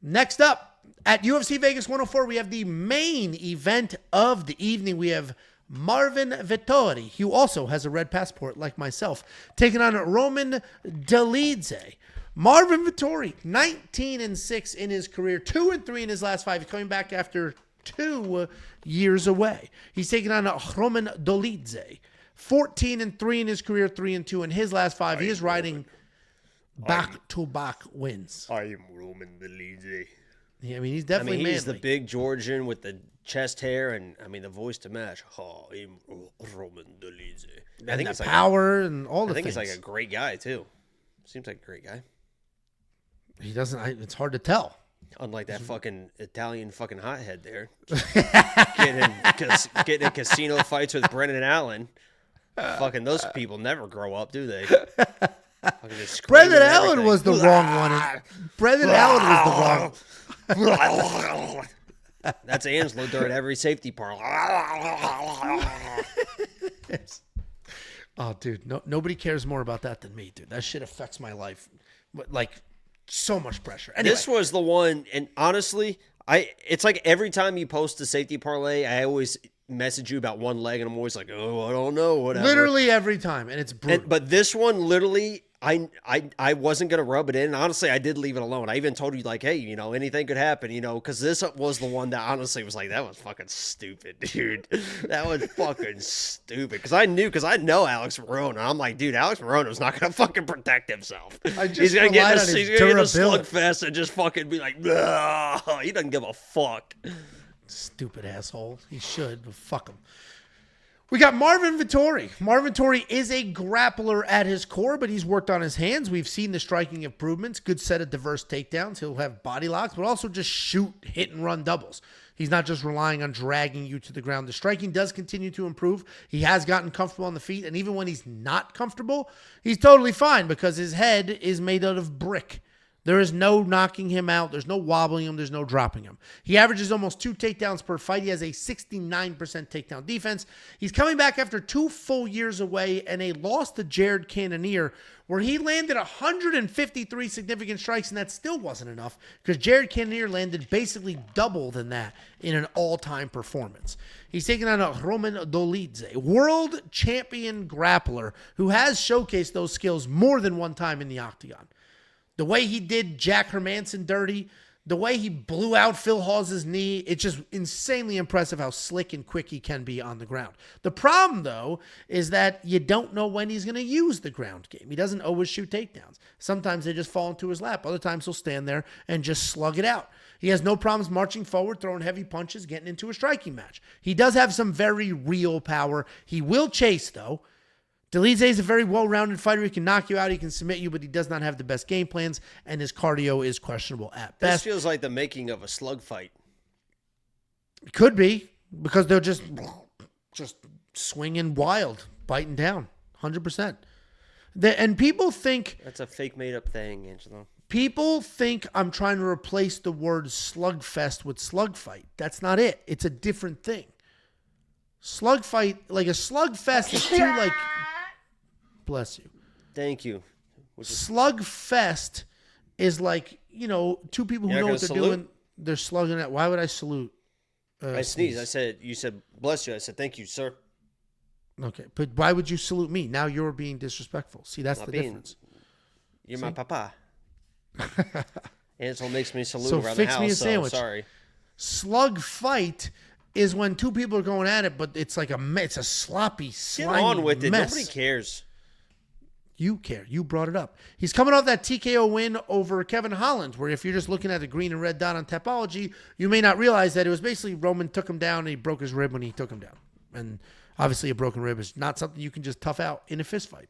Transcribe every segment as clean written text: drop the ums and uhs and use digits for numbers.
Next up, at UFC Vegas 104, we have the main event of the evening. We have Marvin Vettori, who also has a red passport like myself, taking on Roman Dolidze. Marvin Vettori, 19-6 in his career, 2-3 in his last 5. He's coming back after 2 years away. He's taking on Roman Dolidze, 14-3 in his career, 3-2 in his last 5. He is riding back-to-back wins. I am Roman Dolidze. Yeah, I mean, he's definitely manly. He's the big Georgian with the chest hair and, the voice to match. Oh, I'm Roman Dolidze. I think it's power and all the things. I think he's like a great guy, too. Seems like a great guy. He doesn't, it's hard to tell. Unlike that fucking Italian fucking hothead there. Getting in casino fights with Brendan Allen. Fucking those people never grow up, do they? Brendan Allen was the wrong one. Brendan Allen was the wrong. That's Angelo during every safety part. Oh, dude, nobody cares more about that than me, dude. That shit affects my life. Like, so much pressure. Anyway. This was the one, and honestly, it's like every time you post a safety parlay, I always message you about one leg, and I'm always like, oh, I don't know, whatever. Literally every time, and it's brutal. But this one, literally, I wasn't going to rub it in. Honestly, I did leave it alone. I even told you, like, hey, anything could happen, because this was the one that honestly was like, that was fucking stupid, dude. That was fucking stupid. Because I know Alex Verona. I'm like, dude, Alex Verona's not going to fucking protect himself. He's going to get a slugfest and just fucking be like, no, he doesn't give a fuck. Stupid asshole. He should, but fuck him. We got Marvin Vettori. Marvin Vettori is a grappler at his core, but he's worked on his hands. We've seen the striking improvements. Good set of diverse takedowns. He'll have body locks, but also just shoot, hit, and run doubles. He's not just relying on dragging you to the ground. The striking does continue to improve. He has gotten comfortable on the feet, and even when he's not comfortable, he's totally fine because his head is made out of brick. There is no knocking him out. There's no wobbling him. There's no dropping him. He averages almost 2 takedowns per fight. He has a 69% takedown defense. He's coming back after 2 full years away and a loss to Jared Cannonier, where he landed 153 significant strikes, and that still wasn't enough because Jared Cannonier landed basically double than that in an all-time performance. He's taking on Roman Dolidze, world champion grappler who has showcased those skills more than one time in the octagon. The way he did Jack Hermanson dirty, the way he blew out Phil Hawes' knee, it's just insanely impressive how slick and quick he can be on the ground. The problem, though, is that you don't know when he's going to use the ground game. He doesn't always shoot takedowns. Sometimes they just fall into his lap. Other times he'll stand there and just slug it out. He has no problems marching forward, throwing heavy punches, getting into a striking match. He does have some very real power. He will chase, though. Dolidze is a very well-rounded fighter. He can knock you out. He can submit you, but he does not have the best game plans, and his cardio is questionable at best. This feels like the making of a slug fight. It could be, because they're just swinging wild, biting down, 100%. And people think... That's a fake made-up thing, Angelo. People think I'm trying to replace the word slugfest with slug fight. That's not it. It's a different thing. Slug fight, like a slugfest is too, like... Bless you. Thank you. Slugfest is like, 2 people who know what they're doing. They're slugging it. Why would I salute? I sneezed. You said, bless you. I said, thank you, sir. Okay. But why would you salute me? Now you're being disrespectful. See, that's the difference. You're my papa. Ansel makes me salute around the house. So fix me a sandwich. Sorry. Slug fight is when 2 people are going at it, but it's like it's a sloppy, slimy mess. Get on with it. Nobody cares. You care. You brought it up. He's coming off that TKO win over Kevin Holland, where if you're just looking at the green and red dot on Tapology, you may not realize that it was basically Roman took him down and he broke his rib when he took him down. And obviously a broken rib is not something you can just tough out in a fist fight.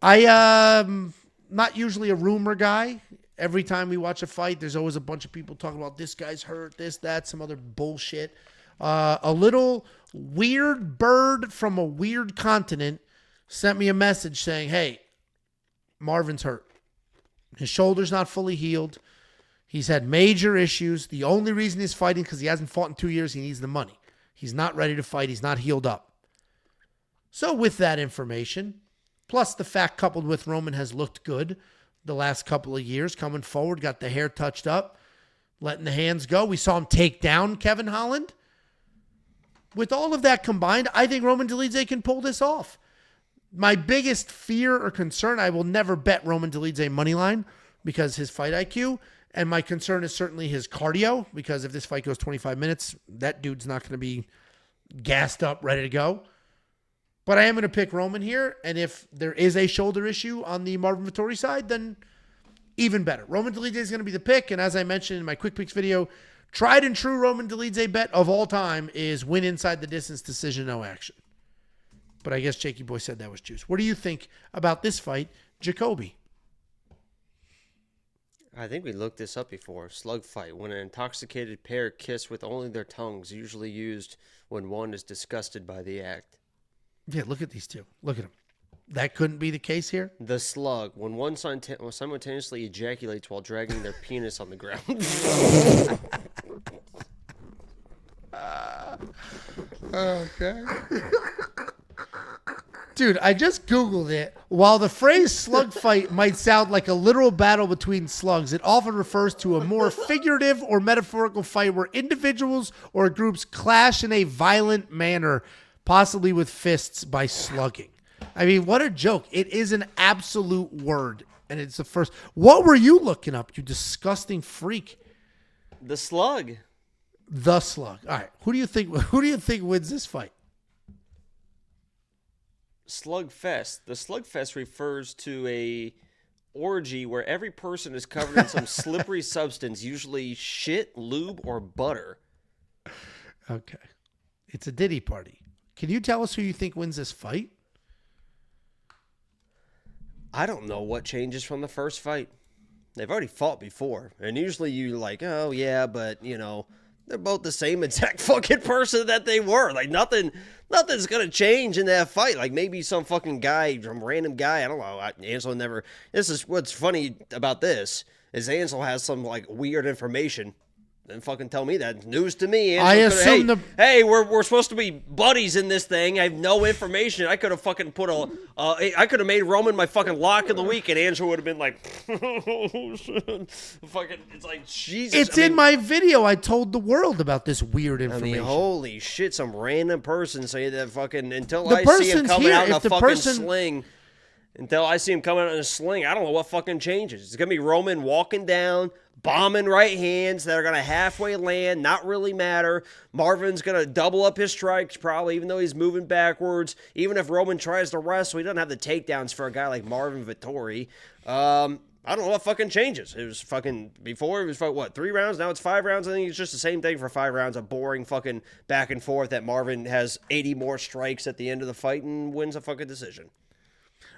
I'm not usually a rumor guy. Every time we watch a fight, there's always a bunch of people talking about this guy's hurt, this, that, some other bullshit. A little weird bird from a weird continent sent me a message saying, hey, Marvin's hurt. His shoulder's not fully healed. He's had major issues. The only reason he's fighting because he hasn't fought in 2 years. He needs the money. He's not ready to fight. He's not healed up. So with that information, plus the fact coupled with Roman has looked good, the last couple of years, coming forward, got the hair touched up, letting the hands go. We saw him take down Kevin Holland. With all of that combined, I think Roman Dolidze can pull this off. My biggest fear or concern, I will never bet Roman Dolidze money line because his fight IQ, and my concern is certainly his cardio, because if this fight goes 25 minutes, that dude's not going to be gassed up, ready to go. But I am going to pick Roman here, and if there is a shoulder issue on the Marvin Vettori side, then even better. Roman Dolidze is going to be the pick, and as I mentioned in my Quick Picks video, tried and true Roman Dolidze bet of all time is win inside the distance, decision, no action. But I guess Jakey Boy said that was juice. What do you think about this fight, Jacoby? I think we looked this up before. Slug fight. When an intoxicated pair kiss with only their tongues, usually used when one is disgusted by the act. Yeah, look at these two. Look at them. That couldn't be the case here? The slug. When one simultaneously ejaculates while dragging their penis on the ground. Okay. Dude, I just Googled it. While the phrase slug fight might sound like a literal battle between slugs, it often refers to a more figurative or metaphorical fight where individuals or groups clash in a violent manner, possibly with fists by slugging. I mean, what a joke. It is an absolute word, and it's the first. What were you looking up, you disgusting freak? The slug. The slug. All right. Who do you think wins this fight? Slugfest. The slugfest refers to a orgy where every person is covered in some slippery substance, usually shit, lube, or butter. Okay. It's a Diddy party. Can you tell us who you think wins this fight? I don't know what changes from the first fight. They've already fought before. And usually you're like, oh, yeah, but, you know, they're both the same exact fucking person that they were. Like, nothing's going to change in that fight. Like, maybe some fucking guy, some random guy, I don't know. Ansel never... This is what's funny about this, is Ansel has some, like, weird information. Then fucking tell me that. News to me. Ansel I assume hey, we're supposed to be buddies in this thing. I have no information. I could have fucking put I could have made Roman my fucking lock of the week, and Angel would have been like, fucking. It's like Jesus. It's in my video. I told the world about this weird information. I mean, holy shit! Some random person say that fucking until The I see him person's coming here. out in If a the fucking person- sling. Until I see him coming out in a sling, I don't know what fucking changes. It's gonna be Roman walking down, bombing right hands that are going to halfway land, not really matter. Marvin's going to double up his strikes probably, even though he's moving backwards. Even if Roman tries to wrestle, he doesn't have the takedowns for a guy like Marvin Vettori. I don't know what fucking changes. It was fucking, before it was, what, 3 rounds? Now it's 5 rounds. I think it's just the same thing for 5 rounds, a boring fucking back and forth that Marvin has 80 more strikes at the end of the fight and wins a fucking decision.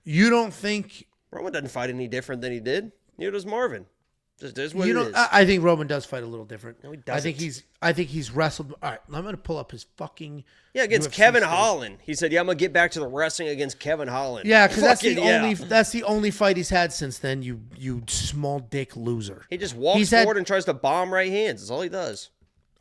You don't think... Roman doesn't fight any different than he did. Neither does Marvin. Just is what it is. I think Roman does fight a little different. No, he doesn't. I think he's wrestled. All right, I'm going to pull up his fucking... Yeah, against UFC Kevin score. Holland. He said, yeah, I'm going to get back to the wrestling against Kevin Holland. Yeah, because that's Fucking that's the only fight he's had since then, you small dick loser. He just walks forward and tries to bomb right hands. That's all he does.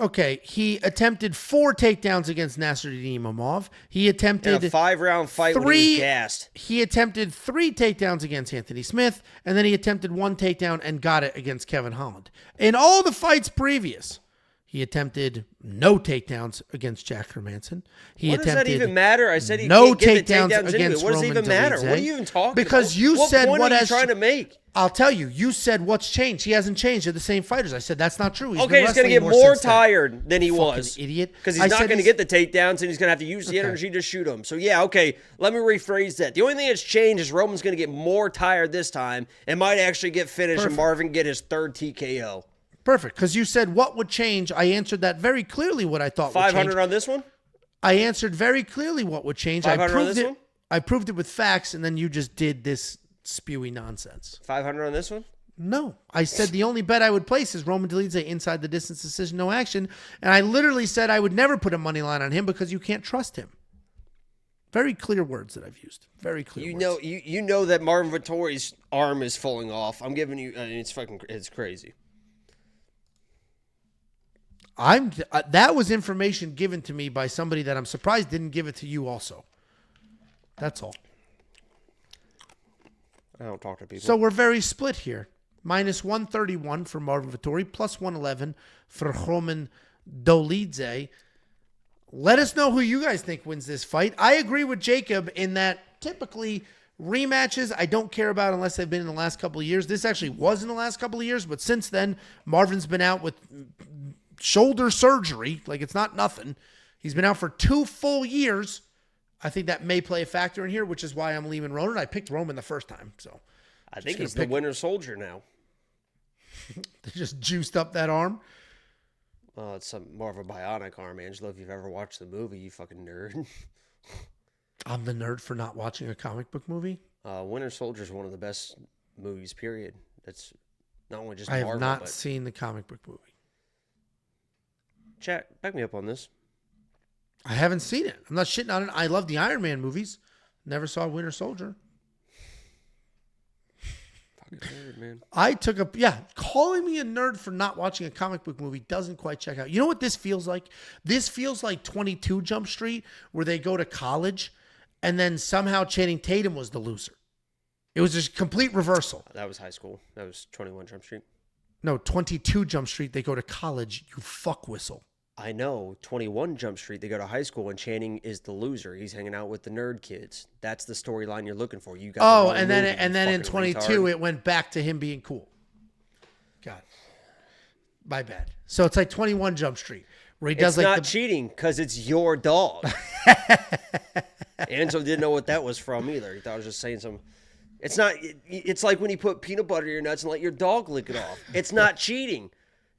Okay, he attempted 4 takedowns against Nasruddin Imavov. He attempted in a 5-round fight when he was gassed. He attempted 3 takedowns against Anthony Smith, and then he attempted 1 takedown and got it against Kevin Holland. In all the fights previous, he attempted no takedowns against Jack Hermanson. What does that even matter? I said he no can't get takedowns the takedowns against anyway. What does it even Roman matter? Dolidze. What are you even talking Because about? you said what what are you has trying to make? I'll tell you. You said what's changed. He hasn't changed. They're the same fighters. I said that's not true. Okay, he's going to get more tired than he was. Idiot. Because he's not going to get the takedowns, and he's going to have to use the energy to shoot him. So, yeah, okay, let me rephrase that. The only thing that's changed is Roman's going to get more tired this time and might actually get finished and Marvin get his 3rd TKO. Perfect, because you said what would change. I answered that very clearly what I thought would change. 500 on this one? I answered very clearly what would change. 500 on this one? I proved it with facts, and then you just did this spewy nonsense. 500 on this one? No. I said the only bet I would place is Roman Dolidze inside the distance decision, no action. And I literally said I would never put a money line on him because you can't trust him. Very clear words that I've used. Very clear words. You know that Marvin Vettori's arm is falling off. I'm giving you, it's crazy. That was information given to me by somebody that I'm surprised didn't give it to you also. That's all. I don't talk to people. So we're very split here. Minus 131 for Marvin Vettori, plus 111 for Roman Dolidze. Let us know who you guys think wins this fight. I agree with Jacob in that typically rematches I don't care about unless they've been in the last couple of years. This actually was in the last couple of years, but since then, Marvin's been out with shoulder surgery. Like, it's not nothing. He's been out for 2 full years. I think that may play a factor in here, which is why I'm leaving Roman. I picked Roman the first time, so I think he's the winter soldier now. They just juiced up that arm. Well, it's more of a bionic arm, Angelo. If you've ever watched the movie, you fucking nerd. I'm the nerd for not watching a comic book movie. Winter Soldier is one of the best movies, period. That's not only just I have Marvel, not but... seen the comic book movie. Chat, back me up on this. I haven't seen it. I'm not shitting on it. I love the Iron Man movies. Never saw Winter Soldier. Fucking nerd, man. I took a, calling me a nerd for not watching a comic book movie doesn't quite check out. You know what this feels like? This feels like 22 Jump Street, where they go to college and then somehow Channing Tatum was the loser. It was just complete reversal. That was high school. That was 21 Jump Street. No, 22 Jump Street, they go to college, you fuck whistle. I know. 21 Jump Street, they go to high school, and Channing is the loser. He's hanging out with the nerd kids. That's the storyline you're looking for. You got Oh, the and movie, then in 22, retard. it went back to him being cool. God. My bad. So it's like 21 Jump Street, where he does It's like not cheating, because it's your dog. Enzo didn't know what that was from either. He thought I was just saying some... It's not... It's like when you put peanut butter in your nuts and let your dog lick it off. It's not cheating,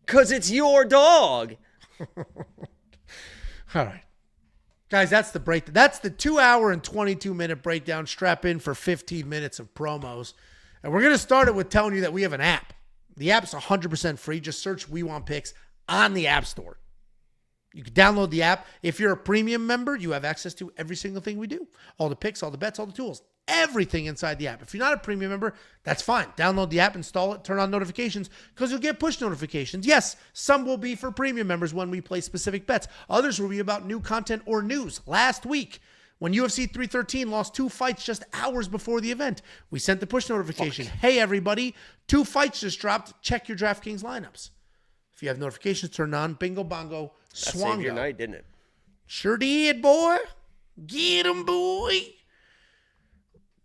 because it's your dog. All right. Guys, that's the break. That's the 2 hour and 22 minute breakdown. Strap in for 15 minutes of promos. And we're going to start it with telling you that we have an app. The app's 100% free. Just search We Want Picks on the App Store. You can download the app. If you're a premium member, you have access to every single thing we do. All the picks, all the bets, all the tools. Everything inside the app. If you're not a premium member, that's fine. Download the app, install it, turn on notifications, because you'll get push notifications. Yes, some will be for premium members when we play specific bets. Others will be about new content or news. Last week, when UFC 313 lost 2 fights just hours before the event, we sent the push notification. Hey, everybody, 2 fights just dropped. Check your DraftKings lineups. If you have notifications turned on, bingo, bongo, That swango. saved your night, didn't it? Sure did, boy. Get him, boy.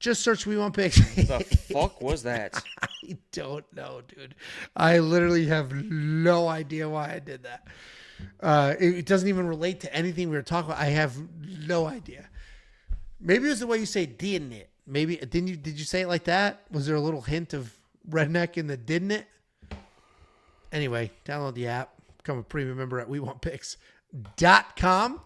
Just search We Want Picks. The fuck was that? I don't know, dude. I literally have no idea why I did that. It doesn't even relate to anything we were talking about. I have no idea. Maybe it was the way you say "didn't it." Maybe didn't you? Did you say it like that? Was there a little hint of redneck in the "didn't it"? Anyway, download the app. Become a premium member at WeWantPicks.com.